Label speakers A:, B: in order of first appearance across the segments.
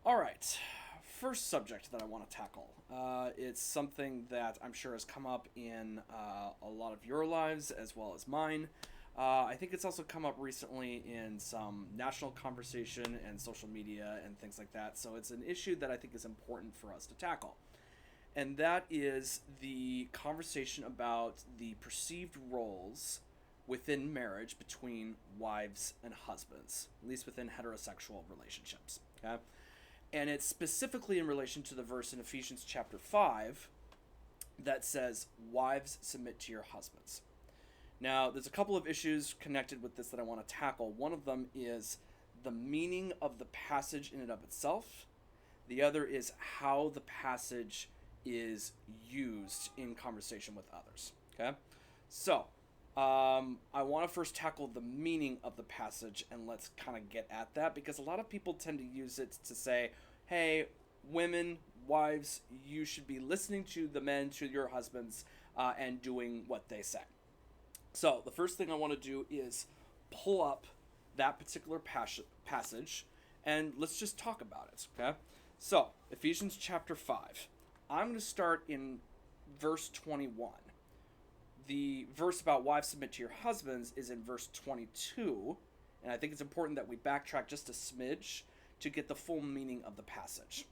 A: All right. First subject that I want to tackle. It's something that I'm sure has come up in a lot of your lives as well as mine. I think it's also come up recently in some national conversation and social media and things like that. So it's an issue that I think is important for us to tackle. And that is the conversation about the perceived roles within marriage between wives and husbands, at least within heterosexual relationships. Okay? And it's specifically in relation to the verse in Ephesians chapter 5 that says, "Wives, submit to your husbands." Now, there's a couple of issues connected with this that I want to tackle. One of them is the meaning of the passage in and of itself. The other is how the passage is used in conversation with others. Okay? So, I want to first tackle the meaning of the passage, and let's kind of get at that because a lot of people tend to use it to say, hey, women, wives, you should be listening to the men, to your husbands, and doing what they say. So, the first thing I want to do is pull up that particular passage, and let's just talk about it, okay? So, Ephesians chapter 5. I'm going to start in verse 21. The verse about wives submit to your husbands is in verse 22, and I think it's important that we backtrack just a smidge to get the full meaning of the passage.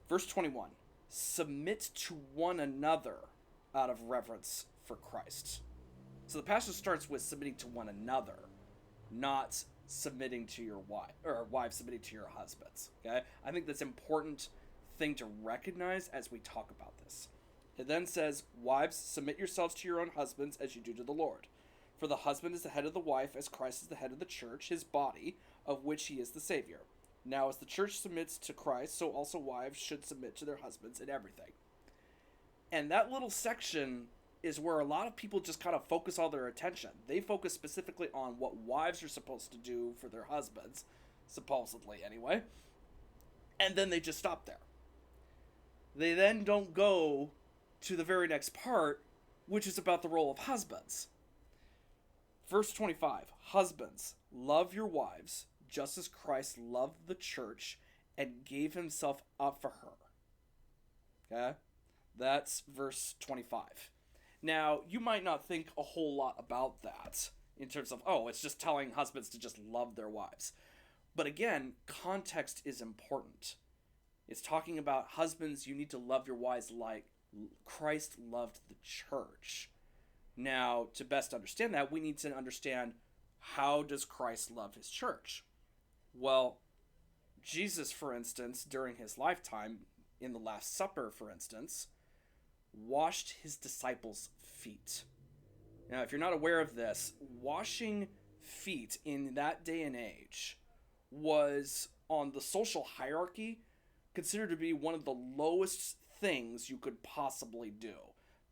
A: Verse 21, submit to one another out of reverence for Christ. So the passage starts with submitting to one another, not submitting to your wife, or wives submitting to your husbands. Okay? I think that's an important thing to recognize as we talk about this. It then says, wives, submit yourselves to your own husbands as you do to the Lord. For the husband is the head of the wife, as Christ is the head of the church, his body, of which he is the Savior. Now, as the church submits to Christ, so also wives should submit to their husbands in everything. And that little section is where a lot of people just kind of focus all their attention. They focus specifically on what wives are supposed to do for their husbands, supposedly anyway, and then they just stop there. They then don't go to the very next part, which is about the role of husbands. Verse 25, husbands, love your wives, just as Christ loved the church and gave himself up for her. Okay? That's verse 25. Now, you might not think a whole lot about that in terms of, oh, it's just telling husbands to just love their wives. But again, context is important. It's talking about husbands, you need to love your wives like Christ loved the church. Now, to best understand that, we need to understand, how does Christ love his church? Well, Jesus, for instance, during his lifetime, in the Last Supper, for instance, washed his disciples' feet. Now, if you're not aware of this, washing feet in that day and age was, on the social hierarchy, considered to be one of the lowest things you could possibly do.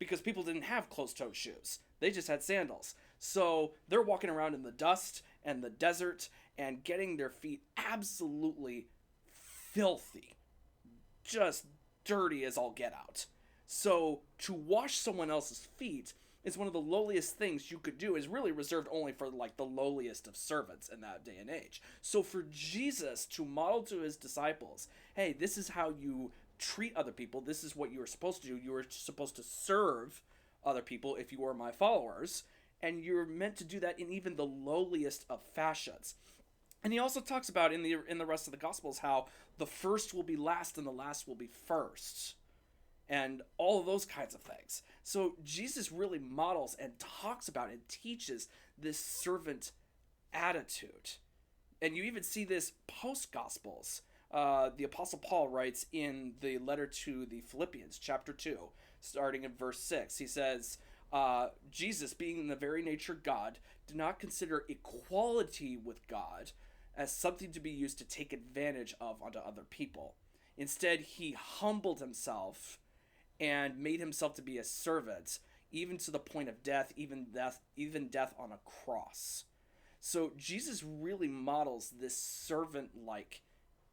A: Because people didn't have closed-toe shoes. They just had sandals. So they're walking around in the dust and the desert and getting their feet absolutely filthy. Just dirty as all get out. So to wash someone else's feet is one of the lowliest things you could do. Is really reserved only for like the lowliest of servants in that day and age. So for Jesus to model to his disciples, hey, this is how you treat other people. This is what you are supposed to do. You are supposed to serve other people if you are my followers. And you're meant to do that in even the lowliest of fashions. And he also talks about in the rest of the Gospels how the first will be last and the last will be first. And all of those kinds of things. So Jesus really models and talks about and teaches this servant attitude. And you even see this post-Gospels. The Apostle Paul writes in the letter to the Philippians, chapter 2, starting in verse 6. He says, Jesus, being in the very nature God, did not consider equality with God as something to be used to take advantage of onto other people. Instead, he humbled himself and made himself to be a servant, even to the point of death, even death on a cross. So Jesus really models this servant-like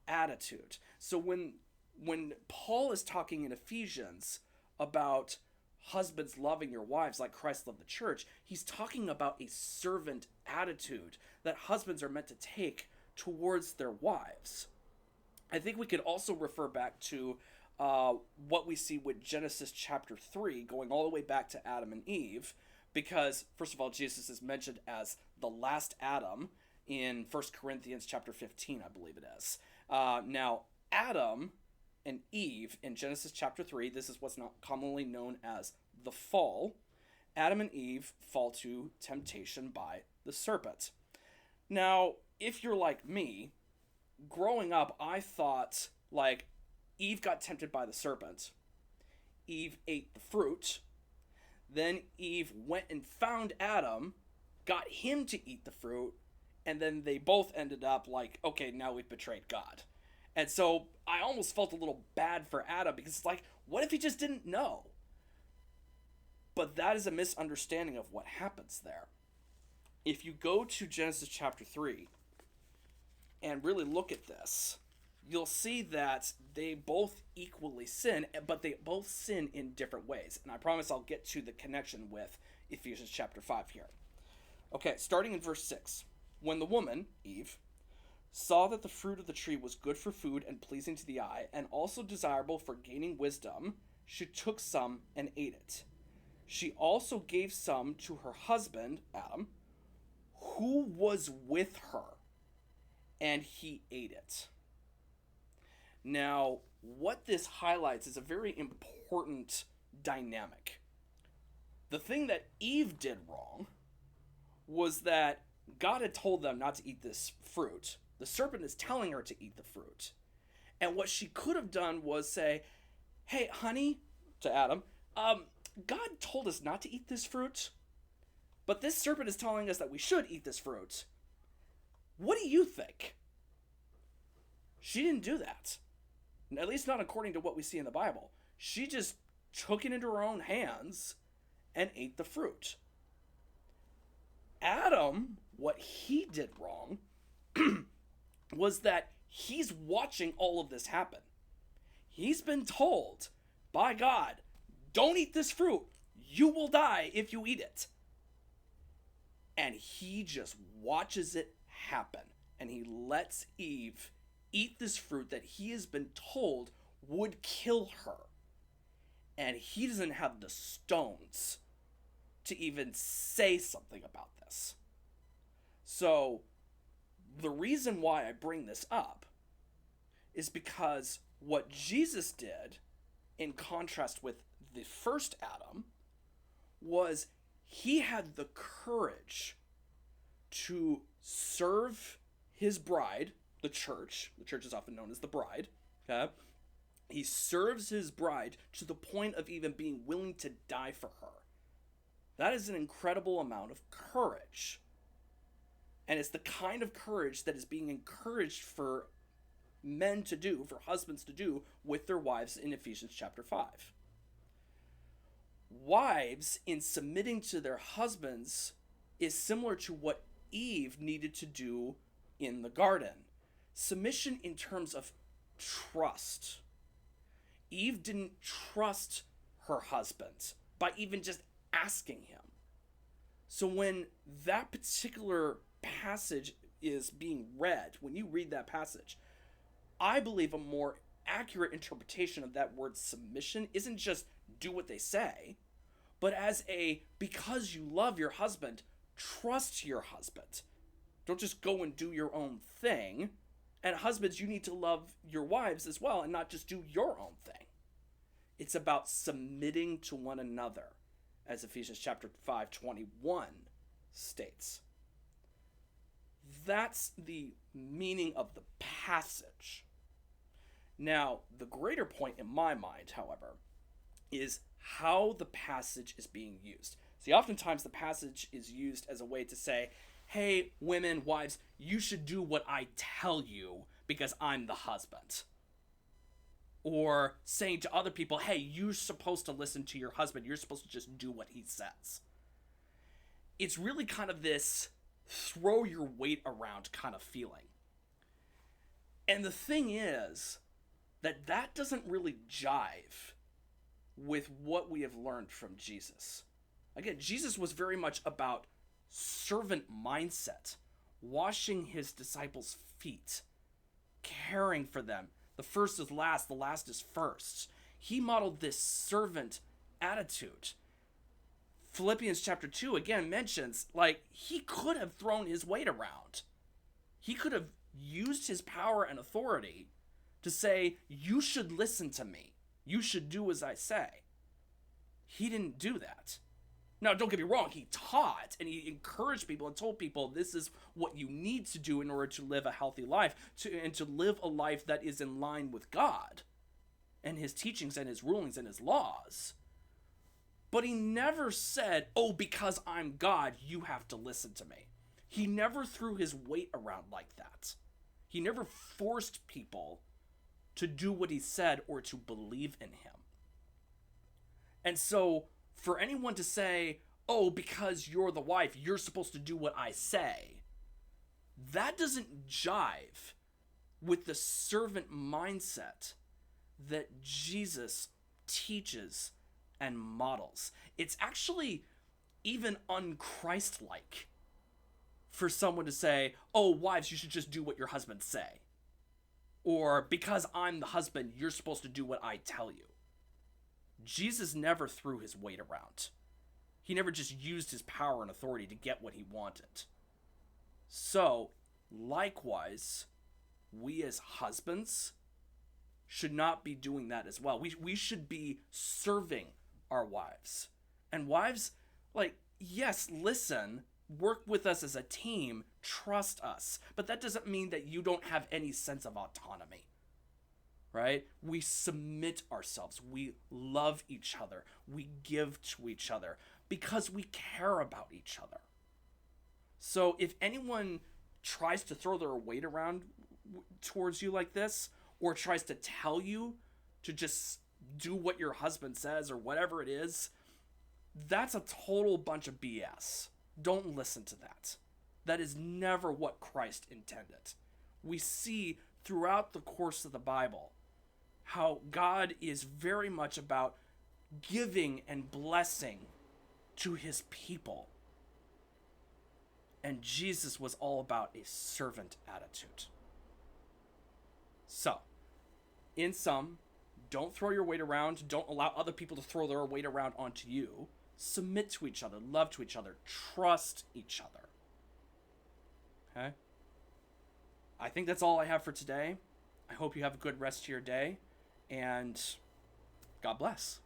A: attitude. So when Paul is talking in Ephesians about husbands loving your wives like Christ loved the church, he's talking about a servant attitude that husbands are meant to take towards their wives. I think we could also refer back to what we see with Genesis chapter 3, going all the way back to Adam and Eve, because, first of all, Jesus is mentioned as the last Adam in 1 Corinthians chapter 15, I believe it is. Now, Adam and Eve in Genesis chapter 3, this is what's not commonly known as the fall. Adam and Eve fall to temptation by the serpent. Now, if you're like me, growing up, I thought, like, Eve got tempted by the serpent. Eve ate the fruit. Then Eve went and found Adam, got him to eat the fruit, and then they both ended up like, okay, now we've betrayed God. And so I almost felt a little bad for Adam, because it's like, what if he just didn't know? But that is a misunderstanding of what happens there. If you go to Genesis chapter 3 and really look at this, you'll see that they both equally sin, but they both sin in different ways. And I promise I'll get to the connection with Ephesians chapter 5 here. Okay, starting in verse 6. When the woman, Eve, saw that the fruit of the tree was good for food and pleasing to the eye, and also desirable for gaining wisdom, she took some and ate it. She also gave some to her husband, Adam, who was with her, and he ate it. Now, what this highlights is a very important dynamic. The thing that Eve did wrong was that God had told them not to eat this fruit. The serpent is telling her to eat the fruit. And what she could have done was say, hey, honey, to Adam, God told us not to eat this fruit, but this serpent is telling us that we should eat this fruit. What do you think? She didn't do that. At least not according to what we see in the Bible. She just took it into her own hands and ate the fruit. Adam, what he did wrong was that he's watching all of this happen. He's been told by God, don't eat this fruit. You will die if you eat it. And he just watches it happen. And he lets Eve eat this fruit that he has been told would kill her. And he doesn't have the stones to even say something about this. So, the reason why I bring this up is because what Jesus did, in contrast with the first Adam, was he had the courage to serve his bride, the church. The church is often known as the bride. Okay? He serves his bride to the point of even being willing to die for her. That is an incredible amount of courage. And it's the kind of courage that is being encouraged for men to do, for husbands to do with their wives in Ephesians chapter 5. Wives, in submitting to their husbands, is similar to what Eve needed to do in the garden. Submission in terms of trust. Eve didn't trust her husband by even just asking him. So when that particular passage is being read, when you read that passage, I believe a more accurate interpretation of that word submission isn't just do what they say, but as a, because you love your husband, trust your husband. Don't just go and do your own thing. And husbands, you need to love your wives as well and not just do your own thing. It's about submitting to one another, as Ephesians chapter 5:21 states. That's the meaning of the passage. Now, the greater point in my mind, however, is how the passage is being used. See, oftentimes the passage is used as a way to say, hey, women, wives, you should do what I tell you because I'm the husband. Or saying to other people, hey, you're supposed to listen to your husband. You're supposed to just do what he says. It's really kind of this throw your weight around kind of feeling. And the thing is that doesn't really jive with what we have learned from Jesus. Again, Jesus was very much about servant mindset, washing his disciples' feet, caring for them, The first is last, the last is first. He modeled this servant attitude. Philippians chapter 2 again mentions, like, he could have thrown his weight around. He could have used his power and authority to say, you should listen to me. You should do as I say. He didn't do that. Now, don't get me wrong, he taught and he encouraged people and told people this is what you need to do in order to live a healthy life, and to live a life that is in line with God and his teachings and his rulings and his laws. But he never said, oh, because I'm God, you have to listen to me. He never threw his weight around like that. He never forced people to do what he said or to believe in him. And so for anyone to say, oh, because you're the wife, you're supposed to do what I say, that doesn't jive with the servant mindset that Jesus teaches and models. It's actually even un-Christ-like for someone to say, oh, wives, you should just do what your husbands say. Or, because I'm the husband, you're supposed to do what I tell you. Jesus never threw his weight around. He never just used his power and authority to get what he wanted. So, likewise, we as husbands should not be doing that as well. We should be serving our wives. And wives, like, yes, listen, work with us as a team, trust us. But that doesn't mean that you don't have any sense of autonomy, right? We submit ourselves. We love each other. We give to each other because we care about each other. So if anyone tries to throw their weight around towards you like this, or tries to tell you to just do what your husband says or whatever it is, that's a total bunch of BS. Don't listen to that. That is never what Christ intended. We see throughout the course of the Bible how God is very much about giving and blessing to his people. And Jesus was all about a servant attitude. So, in sum, don't throw your weight around. Don't allow other people to throw their weight around onto you. Submit to each other. Love to each other. Trust each other. Okay? I think that's all I have for today. I hope you have a good rest of your day. And God bless.